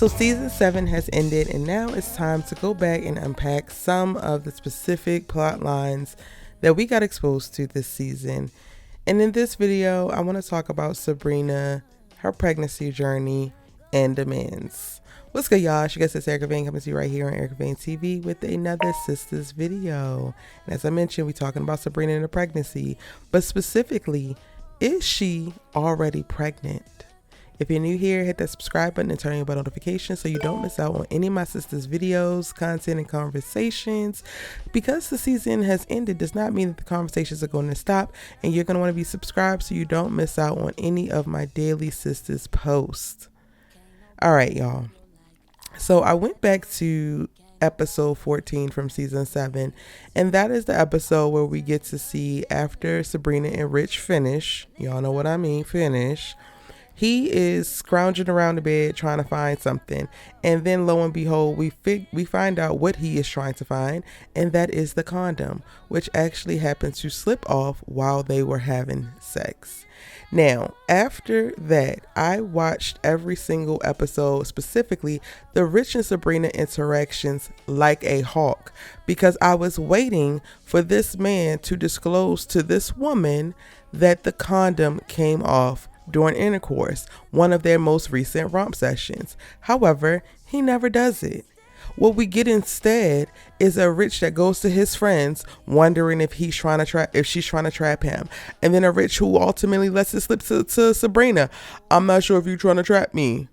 So season 7 has ended, and now it's time to go back and unpack some of the specific plot lines that we got exposed to this season. And in this video, I want to talk about Sabrina, her pregnancy journey, and demands. What's good, y'all? It's your guys, it's Erica Vane, coming to you right here on Erica Vane TV with another Sistas video. And as I mentioned, we're talking about Sabrina and the pregnancy, but specifically, is she already pregnant? If you're new here, hit that subscribe button and turn on your bell notifications so you don't miss out on any of my sisters' videos, content, and conversations. Because the season has ended does not mean that the conversations are going to stop, and you're going to want to be subscribed so you don't miss out on any of my daily sisters posts. All right, y'all. So I went back to episode 14 from season 7, and that is the episode where we get to see after Sabrina and Rich finish, y'all know what I mean, finish. He is scrounging around the bed trying to find something, and then lo and behold, we find out what he is trying to find, and that is the condom, which actually happened to slip off while they were having sex. Now, after that, I watched every single episode, specifically the Rich and Sabrina interactions, like a hawk, because I was waiting for this man to disclose to this woman that the condom came off during intercourse, one of their most recent romp sessions. However, he never does it. What we get instead is a Rich that goes to his friends wondering if she's trying to trap him, and then a Rich who ultimately lets it slip to Sabrina. I'm not sure if you're trying to trap me.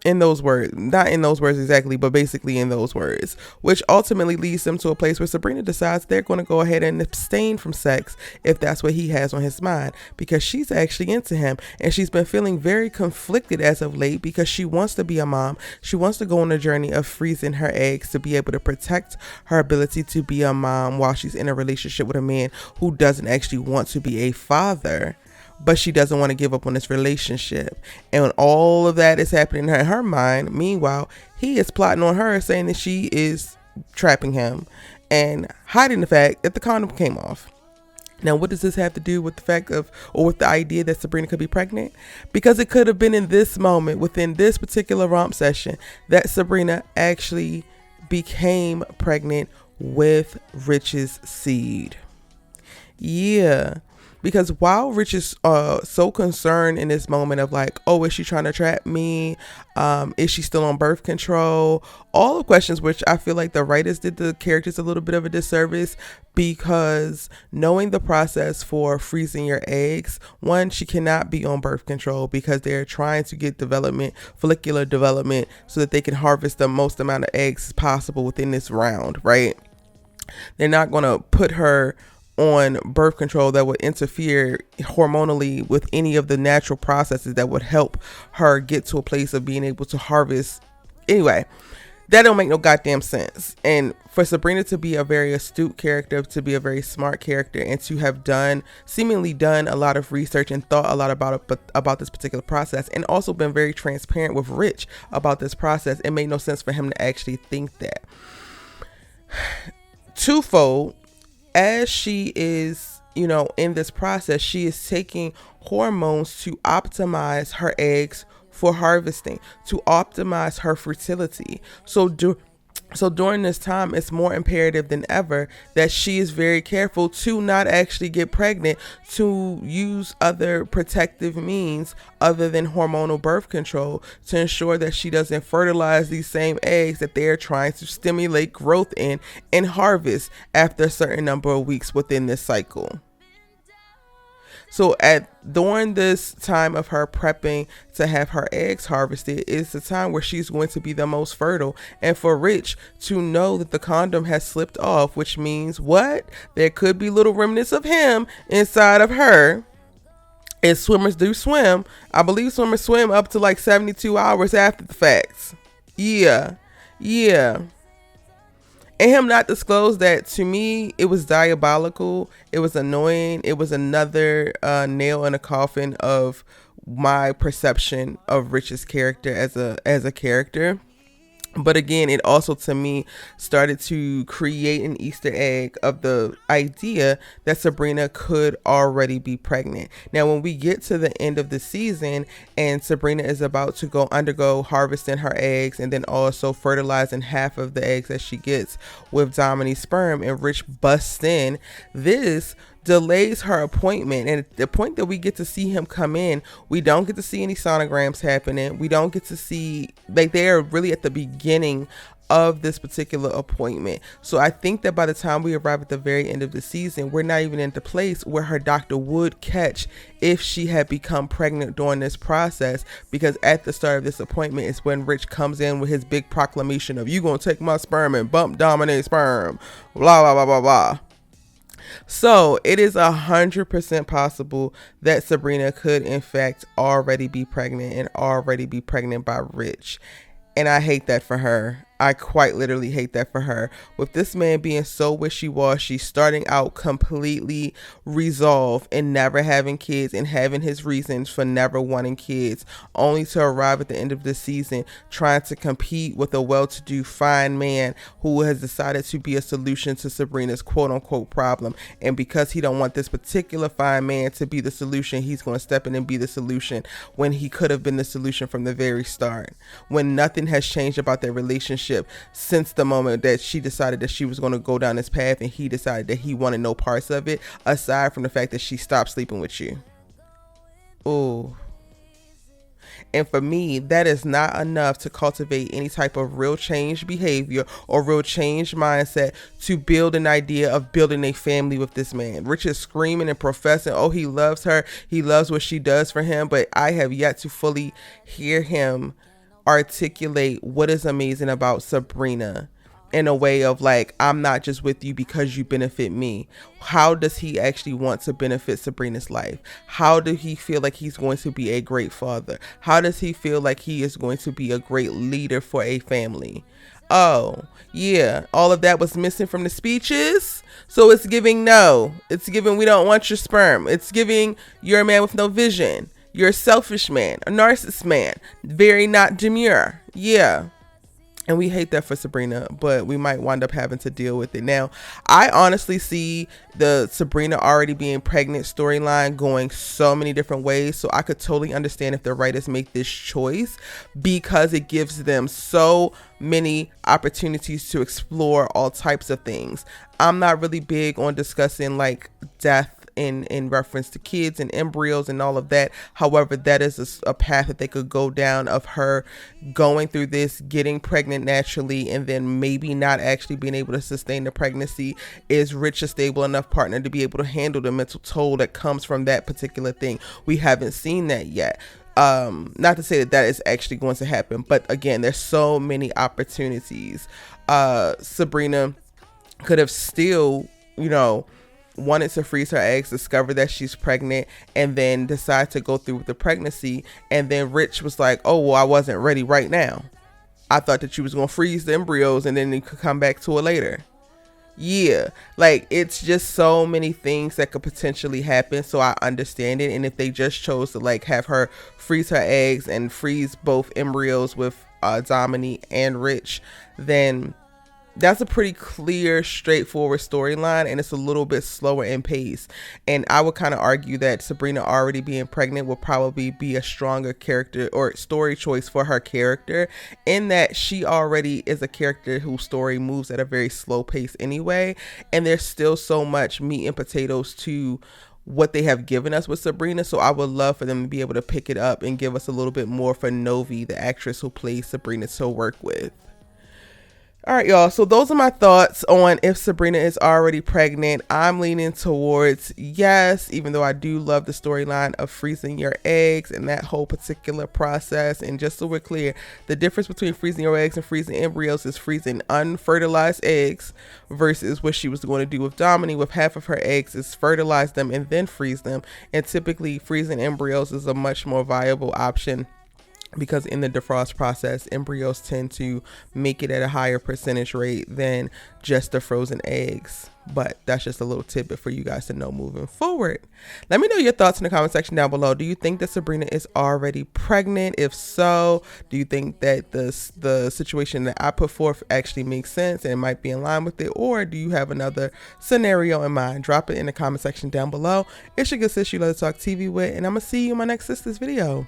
In those words, not in those words exactly, but basically in those words, which ultimately leads them to a place where Sabrina decides they're going to go ahead and abstain from sex if that's what he has on his mind, because she's actually into him, and she's been feeling very conflicted as of late because she wants to be a mom. She wants to go on a journey of freezing her eggs to be able to protect her ability to be a mom while she's in a relationship with a man who doesn't actually want to be a father. But she doesn't want to give up on this relationship. And when all of that is happening in her mind, meanwhile, he is plotting on her, saying that she is trapping him and hiding the fact that the condom came off. Now, what does this have to do with the fact of, or with the idea that Sabrina could be pregnant? Because it could have been in this moment, within this particular romp session, that Sabrina actually became pregnant with Rich's seed. Yeah. Because while Rich is so concerned in this moment of like, oh, is she trying to trap me? Is she still on birth control? All the questions which I feel like the writers did the characters a little bit of a disservice, because knowing the process for freezing your eggs, one, she cannot be on birth control because they're trying to get follicular development, so that they can harvest the most amount of eggs possible within this round, right? They're not going to put her on birth control that would interfere hormonally with any of the natural processes that would help her get to a place of being able to harvest. Anyway, that don't make no goddamn sense. And for Sabrina to be a very astute character, to be a very smart character, and to have seemingly done a lot of research and thought a lot about this particular process, and also been very transparent with Rich about this process, it made no sense for him to actually think that. Twofold. As she is, in this process, she is taking hormones to optimize her eggs for harvesting, to optimize her fertility. So during this time, it's more imperative than ever that she is very careful to not actually get pregnant, to use other protective means other than hormonal birth control to ensure that she doesn't fertilize these same eggs that they're trying to stimulate growth in and harvest after a certain number of weeks within this cycle. So during this time of her prepping to have her eggs harvested is the time where she's going to be the most fertile. And for Rich to know that the condom has slipped off, which means what? There could be little remnants of him inside of her. And swimmers do swim. I believe swimmers swim up to like 72 hours after the facts. Yeah. And him not disclose that, to me, it was diabolical. It was annoying. It was another nail in a coffin of my perception of Rich's character as a character. But again, it also to me started to create an Easter egg of the idea that Sabrina could already be pregnant. Now, when we get to the end of the season and Sabrina is about to undergo harvesting her eggs and then also fertilizing half of the eggs that she gets with Domini's sperm, and Rich busts in, this delays her appointment. And at the point that we get to see him come in, we don't get to see any sonograms happening. We don't get to see, like, they're really at the beginning of this particular appointment. So I think that by the time we arrive at the very end of the season, we're not even in the place where her doctor would catch if she had become pregnant during this process, because at the start of this appointment is when Rich comes in with his big proclamation of, "You gonna take my sperm and bump Domini's sperm, blah blah blah blah blah." So it is 100% possible that Sabrina could in fact already be pregnant, and already be pregnant by Rich. And I hate that for her. I quite literally hate that for her. With this man being so wishy-washy, starting out completely resolved and never having kids, and having his reasons for never wanting kids, only to arrive at the end of the season trying to compete with a well-to-do fine man who has decided to be a solution to Sabrina's quote-unquote problem. And because he don't want this particular fine man to be the solution, he's going to step in and be the solution when he could have been the solution from the very start, when nothing has changed about their relationship since the moment that she decided that she was going to go down this path, and he decided that he wanted no parts of it, aside from the fact that she stopped sleeping with you. Ooh. And for me, that is not enough to cultivate any type of real change behavior or real change mindset to build an idea of building a family with this man. Rich is screaming and professing, oh, he loves her, he loves what she does for him, but I have yet to fully hear him articulate what is amazing about Sabrina in a way of like, I'm not just with you because you benefit me. How does he actually want to benefit Sabrina's life? How does he feel like he's going to be a great father? How does he feel like he is going to be a great leader for a family? Oh, yeah, all of that was missing from the speeches. So it's giving no. It's giving we don't want your sperm. It's giving you're a man with no vision. You're a selfish man, a narcissist man, very not demure. Yeah. And we hate that for Sabrina, but we might wind up having to deal with it. Now, I honestly see the Sabrina already being pregnant storyline going so many different ways. So I could totally understand if the writers make this choice, because it gives them so many opportunities to explore all types of things. I'm not really big on discussing like death in reference to kids and embryos and all of that. However, that is a path that they could go down, of her going through this, getting pregnant naturally, and then maybe not actually being able to sustain the pregnancy. Is Rich a stable enough partner to be able to handle the mental toll that comes from that particular thing? We haven't seen that yet. Not to say that is actually going to happen, but again, there's so many opportunities. Sabrina could have still, wanted to freeze her eggs, discover that she's pregnant, and then decide to go through with the pregnancy. And then Rich was like, oh, well, I wasn't ready right now. I thought that you was going to freeze the embryos and then you could come back to it later. Yeah, like it's just so many things that could potentially happen. So I understand it. And if they just chose to like have her freeze her eggs and freeze both embryos with Domini and Rich, then that's a pretty clear, straightforward storyline, and it's a little bit slower in pace. And I would kind of argue that Sabrina already being pregnant will probably be a stronger character or story choice for her character, in that she already is a character whose story moves at a very slow pace anyway. And there's still so much meat and potatoes to what they have given us with Sabrina. So I would love for them to be able to pick it up and give us a little bit more for Novi, the actress who plays Sabrina, to work with. All right, y'all. So those are my thoughts on if Sabrina is already pregnant. I'm leaning towards yes, even though I do love the storyline of freezing your eggs and that whole particular process. And just so we're clear, the difference between freezing your eggs and freezing embryos is freezing unfertilized eggs versus what she was going to do with Domini with half of her eggs is fertilize them and then freeze them. And typically freezing embryos is a much more viable option because in the defrost process, embryos tend to make it at a higher percentage rate than just the frozen eggs. But that's just a little tidbit for you guys to know moving forward. Let me know your thoughts in the comment section down below. Do you think that Sabrina is already pregnant? If so, do you think that the situation that I put forth actually makes sense and might be in line with it? Or do you have another scenario in mind? Drop it in the comment section down below. It's your good sis, you love to talk TV with, and I'm going to see you in my next Sistas video.